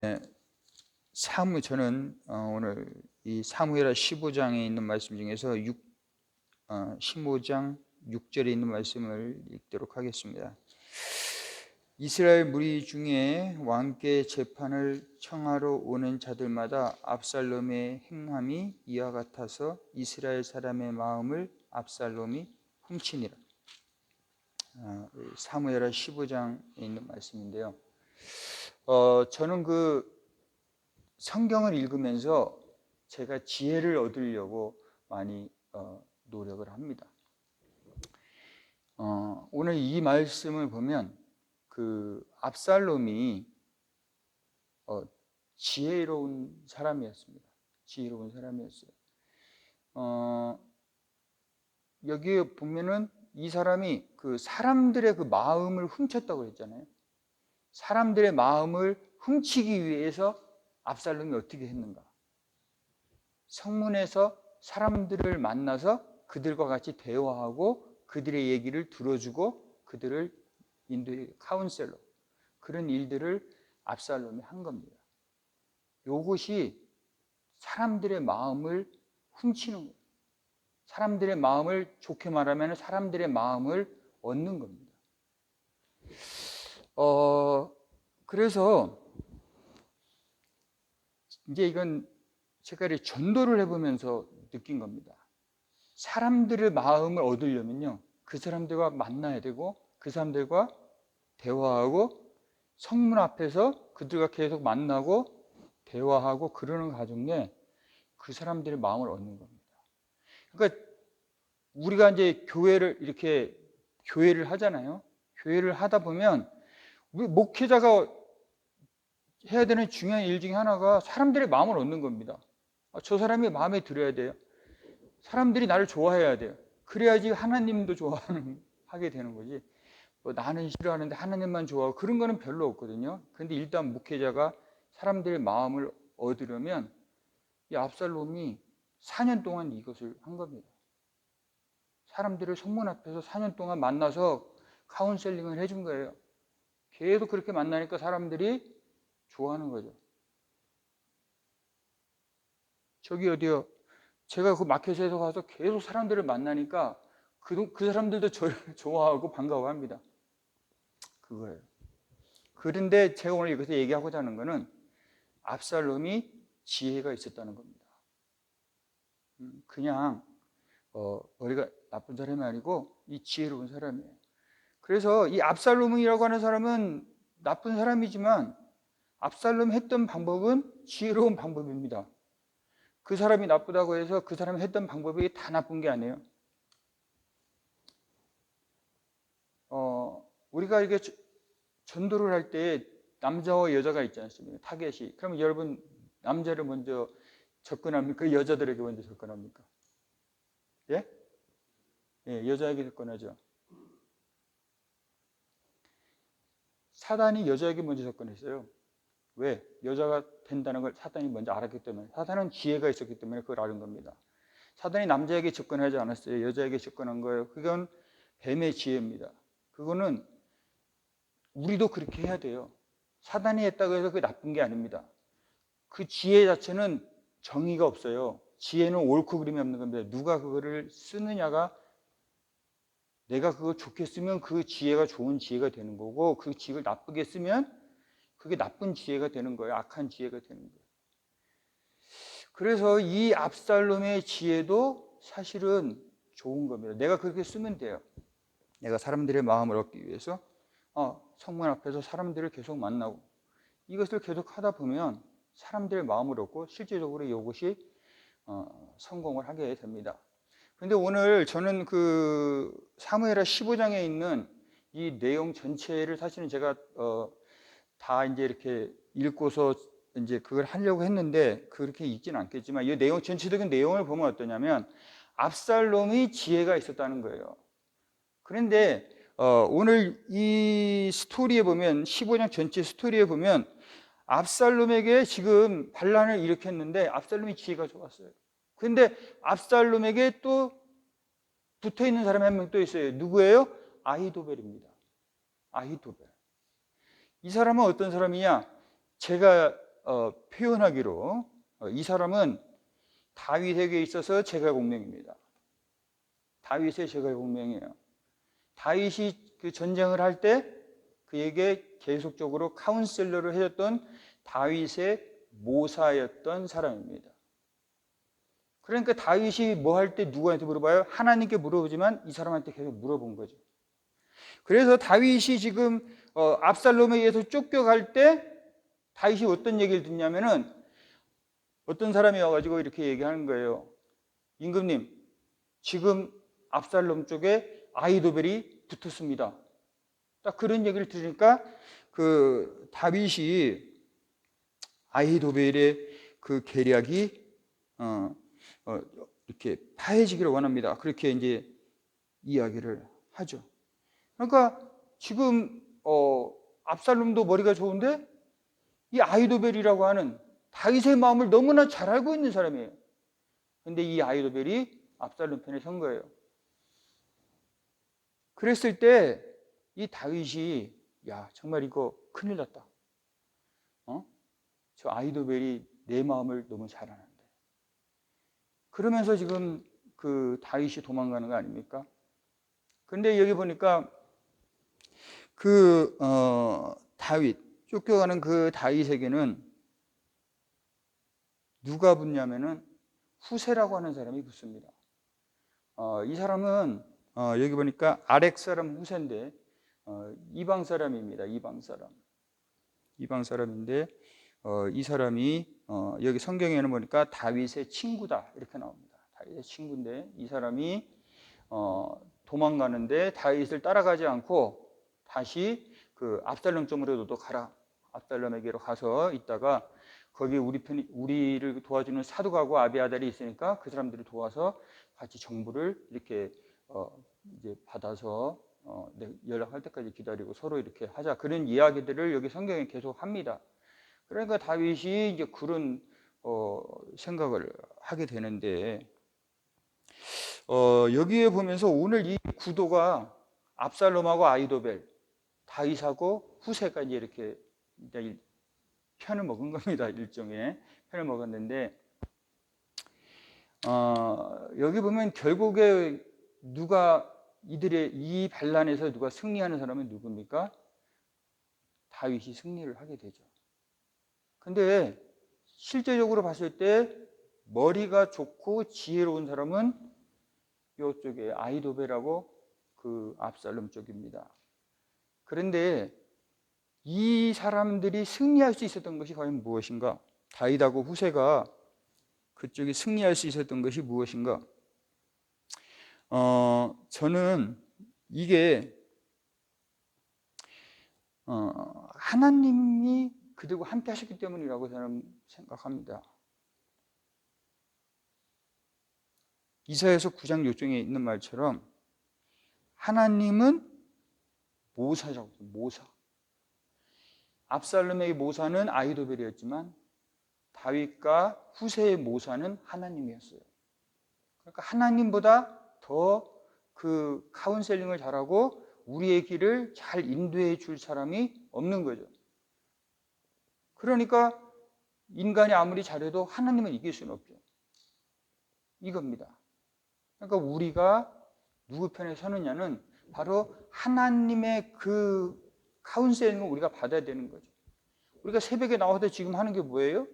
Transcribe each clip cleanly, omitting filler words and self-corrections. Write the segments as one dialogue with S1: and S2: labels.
S1: 네, 저는 오늘 이 사무엘하 15장에 있는 말씀 중에서 15장 6절에 있는 말씀을 읽도록 하겠습니다. 이스라엘 무리 중에 왕께 재판을 청하러 오는 자들마다 압살롬의 행함이 이와 같아서 이스라엘 사람의 마음을 압살롬이 훔치니라. 사무엘하 15장에 있는 말씀인데요. 저는 그 성경을 읽으면서 제가 지혜를 얻으려고 많이 노력을 합니다. 오늘 이 말씀을 보면 그 압살롬이 지혜로운 사람이었습니다. 지혜로운 사람이었어요. 여기에 보면은 이 사람이 그 사람들의 그 마음을 훔쳤다고 했잖아요. 사람들의 마음을 훔치기 위해서 압살롬이 어떻게 했는가? 성문에서 사람들을 만나서 그들과 같이 대화하고 그들의 얘기를 들어주고 그들을 인도의 카운셀러, 그런 일들을 압살롬이 한 겁니다. 이것이 사람들의 마음을 훔치는 거예요. 사람들의 마음을, 좋게 말하면 사람들의 마음을 얻는 겁니다. 그래서 이제 이건 제가 전도를 해보면서 느낀 겁니다. 사람들의 마음을 얻으려면요, 그 사람들과 만나야 되고 그 사람들과 대화하고 성문 앞에서 그들과 계속 만나고 대화하고 그러는 과정에 그 사람들의 마음을 얻는 겁니다. 그러니까 우리가 이제 교회를 하잖아요. 교회를 하다 보면 우리 목회자가 해야 되는 중요한 일 중에 하나가 사람들의 마음을 얻는 겁니다. 저 사람이 마음에 들어야 돼요. 사람들이 나를 좋아해야 돼요. 그래야지 하나님도 하게 되는 거지. 나는 싫어하는데 하나님만 좋아하고 그런 거는 별로 없거든요. 그런데 일단 목회자가 사람들의 마음을 얻으려면 이 압살롬이 4년 동안 이것을 한 겁니다. 사람들을 성문 앞에서 4년 동안 만나서 카운셀링을 해준 거예요. 계속 그렇게 만나니까 사람들이 좋아하는 거죠. 저기 어디요? 제가 그 마켓에서 가서 계속 사람들을 만나니까 그 사람들도 저를 좋아하고 반가워합니다. 그거예요. 그런데 제가 오늘 여기서 얘기하고자 하는 거는 압살롬이 지혜가 있었다는 겁니다. 그냥 머리가 나쁜 사람이 아니고 이 지혜로운 사람이에요. 그래서 이 압살롬이라고 하는 사람은 나쁜 사람이지만 압살롬 했던 방법은 지혜로운 방법입니다. 그 사람이 나쁘다고 해서 그 사람이 했던 방법이 다 나쁜 게 아니에요. 우리가 이게 전도를 할 때 남자와 여자가 있지 않습니까? 타겟이. 그럼 여러분 남자를 먼저 접근합니까? 여자들에게 먼저 접근합니까? 예? 예, 여자에게 접근하죠. 사단이 여자에게 먼저 접근했어요. 왜? 여자가 된다는 걸 사단이 먼저 알았기 때문에. 사단은 지혜가 있었기 때문에 그걸 아는 겁니다. 사단이 남자에게 접근하지 않았어요. 여자에게 접근한 거예요. 그건 뱀의 지혜입니다. 그거는 우리도 그렇게 해야 돼요. 사단이 했다고 해서 그게 나쁜 게 아닙니다. 그 지혜 자체는 정의가 없어요. 지혜는 옳고 그름이 없는 겁니다. 누가 그거를 쓰느냐가, 내가 그거 좋게 쓰면 그 지혜가 좋은 지혜가 되는 거고, 그 지혜를 나쁘게 쓰면 그게 나쁜 지혜가 되는 거예요. 악한 지혜가 되는 거예요. 그래서 이 압살롬의 지혜도 사실은 좋은 겁니다. 내가 그렇게 쓰면 돼요. 내가 사람들의 마음을 얻기 위해서 성문 앞에서 사람들을 계속 만나고 이것을 계속 하다 보면 사람들의 마음을 얻고 실제적으로 이것이 성공을 하게 됩니다. 그런데 오늘 저는 그 사무엘하 15장에 있는 이 내용 전체를 사실은 제가 다 이제 이렇게 읽고서 이제 그걸 하려고 했는데 그렇게 읽지는 않겠지만 이 내용 전체적인 내용을 보면 어떠냐면 압살롬이 지혜가 있었다는 거예요. 그런데 오늘 이 스토리에 보면 15장 전체 스토리에 보면 압살롬에게 지금 반란을 일으켰는데 압살롬이 지혜가 좋았어요. 그런데 압살롬에게 또 붙어있는 사람이 한 명 또 있어요. 누구예요? 아히도벨입니다. 아히도벨. 이 사람은 어떤 사람이냐? 제가 표현하기로 이 사람은 다윗에게 있어서 제갈공명입니다. 다윗의 제갈공명이에요. 다윗이 그 전쟁을 할 때 그에게 계속적으로 카운셀러를 해줬던 다윗의 모사였던 사람입니다. 그러니까 다윗이 뭐 할 때 누구한테 물어봐요? 하나님께 물어보지만 이 사람한테 계속 물어본 거죠. 그래서 다윗이 지금 압살롬에 의해서 쫓겨갈 때 다윗이 어떤 얘기를 듣냐면은 어떤 사람이 와가지고 이렇게 얘기하는 거예요. 임금님, 지금 압살롬 쪽에 아히도벨이 붙었습니다. 딱 그런 얘기를 들으니까 그 다윗이 아히도벨의 그 계략이 이렇게 파해지기를 원합니다. 그렇게 이제 이야기를 하죠. 그러니까 지금 압살롬도 머리가 좋은데 이 아히도벨이라고 하는 다윗의 마음을 너무나 잘 알고 있는 사람이에요. 근데 이 아히도벨이 압살롬 편에 선 거예요. 그랬을 때 이 다윗이 야 정말 이거 큰일 났다. 저 아히도벨이 내 마음을 너무 잘 아는데. 그러면서 지금 그 다윗이 도망가는 거 아닙니까? 근데 여기 보니까 그 다윗 쫓겨가는 그 다윗에게는 누가 붙냐면은 후세라고 하는 사람이 붙습니다. 이 사람은 여기 보니까 아렉 사람 후세인데 이방 사람입니다. 이방 사람인데 이 사람이 여기 성경에는 보니까 다윗의 친구다 이렇게 나옵니다. 다윗의 친구인데 이 사람이 도망가는데 다윗을 따라가지 않고 다시 그 압살롬 쪽으로 너도 가라. 압살롬에게로 가서 있다가 거기 우리를 도와주는 사두가고 아비아달이 있으니까 그 사람들을 도와서 같이 정보를 이렇게 이제 받아서 연락할 때까지 기다리고 서로 이렇게 하자. 그런 이야기들을 여기 성경에 계속 합니다. 그러니까 다윗이 이제 그런 생각을 하게 되는데 여기에 보면서 오늘 이 구도가 압살롬하고 아히도벨, 다윗하고 후세까지 이렇게 편을 먹은 겁니다. 일종의 편을 먹었는데 여기 보면 결국에 누가 이들의 이 반란에서 누가 승리하는 사람은 누굽니까? 다윗이 승리를 하게 되죠. 근데 실제적으로 봤을 때 머리가 좋고 지혜로운 사람은 이쪽에 아히도벨하고 그 압살롬 쪽입니다. 그런데 이 사람들이 승리할 수 있었던 것이 과연 무엇인가? 다윗하고 후세가 그쪽이 승리할 수 있었던 것이 무엇인가? 저는 이게 하나님이 그들과 함께 하셨기 때문이라고 저는 생각합니다. 이사야서 9장 6절에 있는 말처럼 하나님은 모사라고 해요. 모사. 압살롬의 모사는 아히도벨이었지만 다윗과 후세의 모사는 하나님이었어요. 그러니까 하나님보다 더 그 카운셀링을 잘하고 우리의 길을 잘 인도해 줄 사람이 없는 거죠. 그러니까 인간이 아무리 잘해도 하나님은 이길 수는 없죠. 이겁니다. 그러니까 우리가 누구 편에 서느냐는 바로 하나님의 그 카운셀링을 우리가 받아야 되는 거죠. 우리가 새벽에 나와서 지금 하는 게 뭐예요?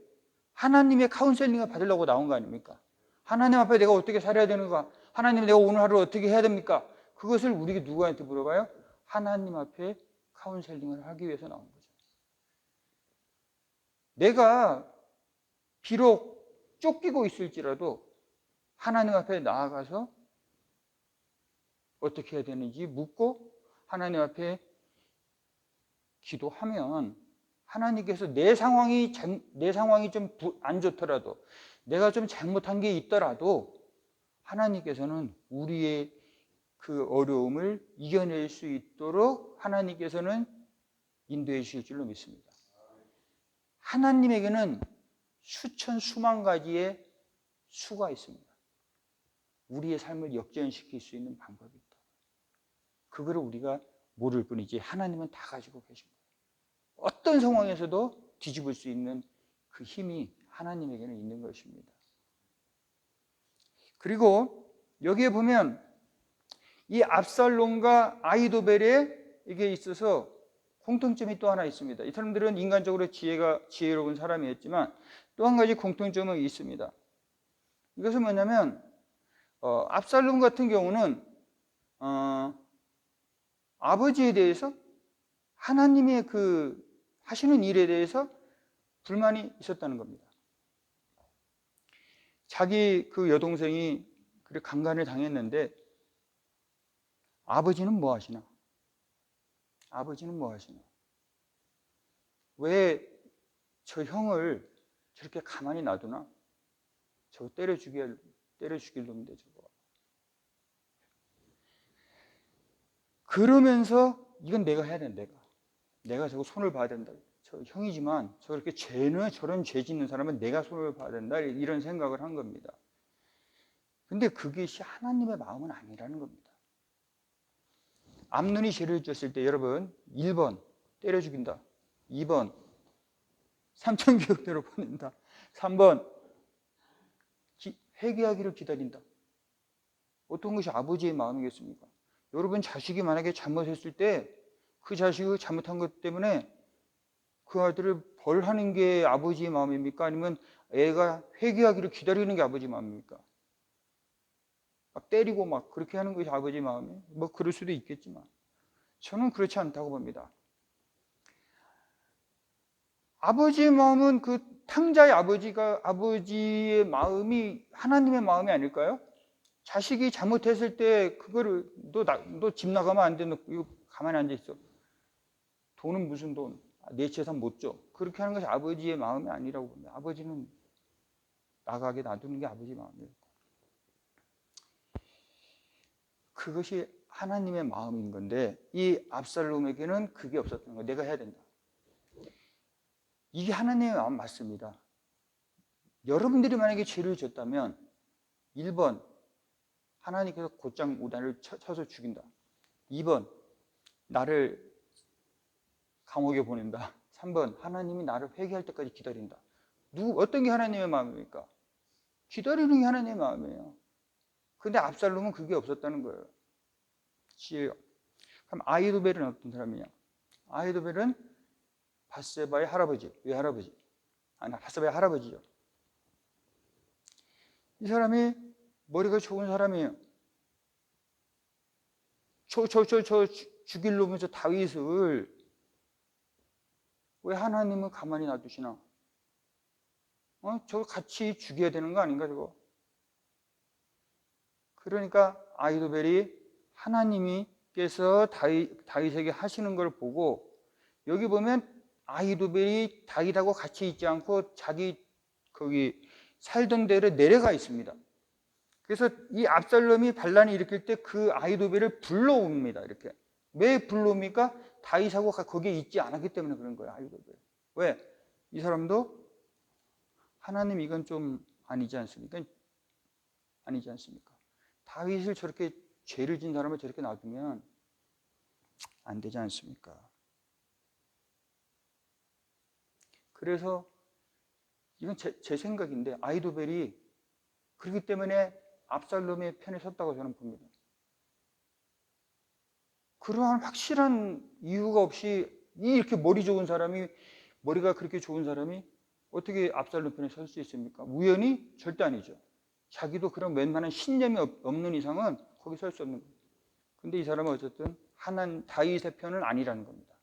S1: 하나님의 카운셀링을 받으려고 나온 거 아닙니까? 하나님 앞에 내가 어떻게 살아야 되는가? 하나님 내가 오늘 하루 어떻게 해야 됩니까? 그것을 우리가 누구한테 물어봐요? 하나님 앞에 카운셀링을 하기 위해서 나온 거죠. 내가 비록 쫓기고 있을지라도 하나님 앞에 나아가서 어떻게 해야 되는지 묻고 하나님 앞에 기도하면 하나님께서 내 상황이 좀 안 좋더라도 내가 좀 잘못한 게 있더라도 하나님께서는 우리의 그 어려움을 이겨낼 수 있도록 하나님께서는 인도해 주실 줄로 믿습니다. 하나님에게는 수천 수만 가지의 수가 있습니다. 우리의 삶을 역전시킬 수 있는 방법이 있다. 그거를 우리가 모를 뿐이지 하나님은 다 가지고 계신 거예요. 어떤 상황에서도 뒤집을 수 있는 그 힘이 하나님에게는 있는 것입니다. 그리고 여기에 보면 이 압살롬과 아히도벨에 있어서 공통점이 또 하나 있습니다. 이 사람들은 인간적으로 지혜로운 사람이었지만 또 한 가지 공통점이 있습니다. 이것은 뭐냐면 압살롬 같은 경우는 아버지에 대해서 하나님의 그 하시는 일에 대해서 불만이 있었다는 겁니다. 자기 그 여동생이 그렇게 강간을 당했는데 아버지는 뭐 하시나? 아버지는 뭐 하시나? 왜 저 형을 저렇게 가만히 놔두나? 저거 때려 죽일 놈인데 저거. 그러면서 이건 내가 해야 된다. 내가 저거 손을 봐야 된다. 저 형이지만 저렇게 저런 죄 짓는 사람은 내가 손을 봐야 된다. 이런 생각을 한 겁니다. 근데 그것이 하나님의 마음은 아니라는 겁니다. 암논이 죄를 지었을 때 여러분 1번 때려 죽인다. 2번 3,000교역대로 보낸다. 3번 회개하기를 기다린다. 어떤 것이 아버지의 마음이겠습니까? 여러분 자식이 만약에 잘못했을 때 그 자식이 잘못한 것 때문에 그 아들을 벌하는 게 아버지의 마음입니까? 아니면 애가 회개하기를 기다리는 게 아버지의 마음입니까? 막 때리고 막 그렇게 하는 것이 아버지의 마음이에요? 뭐 그럴 수도 있겠지만 저는 그렇지 않다고 봅니다. 아버지의 마음은 그 탕자의 아버지의 마음이 하나님의 마음이 아닐까요? 자식이 잘못했을 때 그거를 너 집 나가면 안 돼. 너 이거 가만히 앉아 있어. 돈은 무슨 돈? 내 재산 못 줘. 그렇게 하는 것이 아버지의 마음이 아니라고 봅니다. 아버지는 나가게 놔두는 게 아버지의 마음이에요. 그것이 하나님의 마음인 건데 이 압살롬에게는 그게 없었던 거예요. 내가 해야 된다. 이게 하나님의 마음 맞습니다. 여러분들이 만약에 죄를 졌다면 1번 하나님께서 곧장 나를 쳐서 죽인다. 2번 나를 감옥에 보낸다. 3번 하나님이 나를 회개할 때까지 기다린다. 어떤 게 하나님의 마음입니까? 기다리는 게 하나님의 마음이에요. 근데 압살롬은 그게 없었다는 거예요. 지혜요. 그럼 아히도벨은 어떤 사람이냐? 아히도벨은 밧세바의 할아버지. 왜 할아버지? 밧세바의 할아버지죠. 이 사람이 머리가 좋은 사람이에요. 저 죽일 놈은 저 다윗을 왜 하나님은 가만히 놔두시나? 저거 같이 죽여야 되는 거 아닌가 저거? 그러니까 아히도벨이 하나님께서 다윗에게 하시는 걸 보고 여기 보면 아히도벨이 다윗하고 같이 있지 않고 자기 거기 살던 데로 내려가 있습니다. 그래서 이 압살롬이 반란을 일으킬 때 그 아히도벨을 불러옵니다. 이렇게. 왜 불러옵니까? 다윗하고 거기에 있지 않았기 때문에 그런 거예요. 아히도벨. 왜? 이 사람도 하나님 이건 좀 아니지 않습니까? 아니지 않습니까? 다윗을 저렇게 죄를 진 사람을 저렇게 놔두면 안 되지 않습니까? 그래서 이건 제 생각인데 아히도벨이 그렇기 때문에 압살롬의 편에 섰다고 저는 봅니다. 그러한 확실한 이유가 없이 이렇게 머리가 그렇게 좋은 사람이 어떻게 압살롬 편에 설 수 있습니까? 우연히? 절대 아니죠. 자기도 그런 웬만한 신념이 없는 이상은 거기 설 수 없는 거예요. 근데 이 사람은 어쨌든 다윗의 편은 아니라는 겁니다.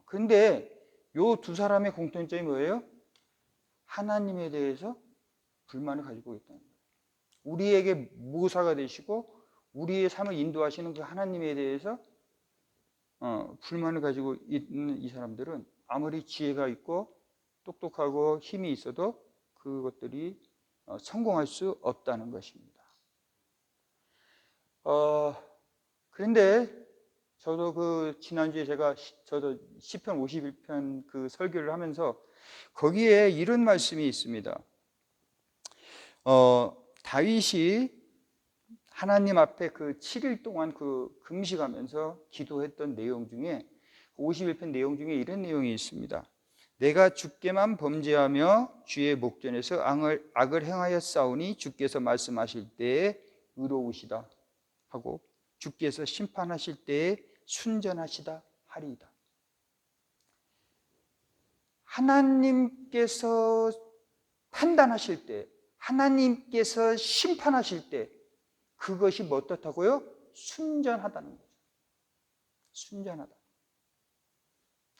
S1: 근데 요 두 사람의 공통점이 뭐예요? 하나님에 대해서 불만을 가지고 있다는 거예요. 우리에게 모사가 되시고 우리의 삶을 인도하시는 그 하나님에 대해서 불만을 가지고 있는 이 사람들은 아무리 지혜가 있고 똑똑하고 힘이 있어도 그것들이 성공할 수 없다는 것입니다. 그런데 저도 그 지난주에 저도 시편 51편 그 설교를 하면서 거기에 이런 말씀이 있습니다. 다윗이 하나님 앞에 그 7일 동안 그 금식하면서 기도했던 내용 중에 51편 내용 중에 이런 내용이 있습니다. 내가 주께만 범죄하며 주의 목전에서 악을 행하였사오니 주께서 말씀하실 때에 의로우시다 하고 주께서 심판하실 때에 순전하시다 하리이다. 하나님께서 판단하실 때, 하나님께서 심판하실 때 그것이 뭐 어떻다고요? 순전하다는 거죠. 순전하다.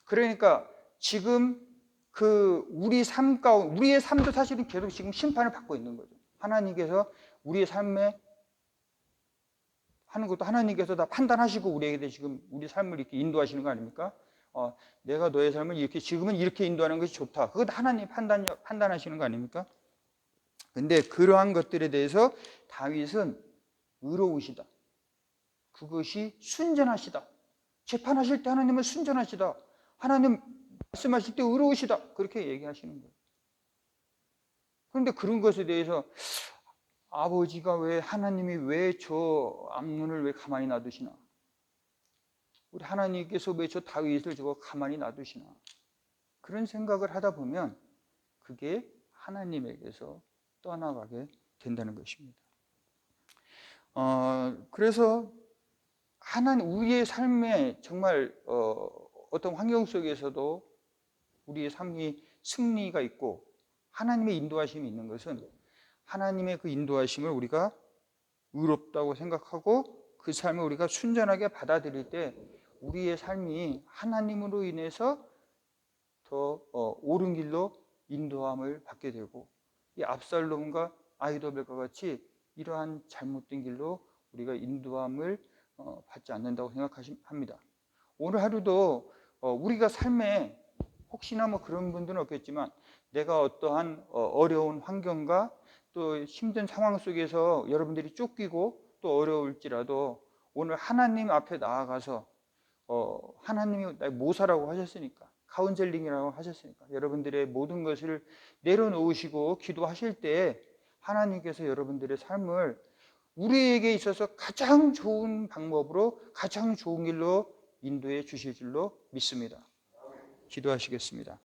S1: 그러니까 지금 우리의 삶도 사실은 계속 지금 심판을 받고 있는 거죠. 하나님께서 우리의 삶에 하는 것도 하나님께서 다 판단하시고 우리에게 지금 우리 삶을 이렇게 인도하시는 거 아닙니까? 내가 너의 삶을 이렇게 지금은 이렇게 인도하는 것이 좋다. 그것도 하나님 판단하시는 거 아닙니까? 근데 그러한 것들에 대해서 다윗은 의로우시다. 그것이 순전하시다. 재판하실 때 하나님은 순전하시다. 하나님 말씀하실 때 의로우시다. 그렇게 얘기하시는 거예요. 그런데 그런 것에 대해서 아버지가 하나님이 왜 저 암논을 왜 가만히 놔두시나? 우리 하나님께서 왜 저 다윗을 저거 가만히 놔두시나? 그런 생각을 하다 보면 그게 하나님에게서 떠나가게 된다는 것입니다. 그래서 우리의 삶에 정말 어떤 환경 속에서도 우리의 삶이 승리가 있고 하나님의 인도하심이 있는 것은 하나님의 그 인도하심을 우리가 의롭다고 생각하고 그 삶을 우리가 순전하게 받아들일 때 우리의 삶이 하나님으로 인해서 더 옳은 길로 인도함을 받게 되고 이 압살롬과 아히도벨과 같이 이러한 잘못된 길로 우리가 인도함을 받지 않는다고 생각합니다. 오늘 하루도 우리가 삶에 혹시나 뭐 그런 분들은 없겠지만 내가 어떠한 어려운 환경과 또 힘든 상황 속에서 여러분들이 쫓기고 또 어려울지라도 오늘 하나님 앞에 나아가서 하나님이 나의 모사라고 하셨으니까 카운셀링이라고 하셨으니까 여러분들의 모든 것을 내려놓으시고 기도하실 때 하나님께서 여러분들의 삶을 우리에게 있어서 가장 좋은 방법으로 가장 좋은 길로 인도해 주실 줄로 믿습니다. 기도하시겠습니다.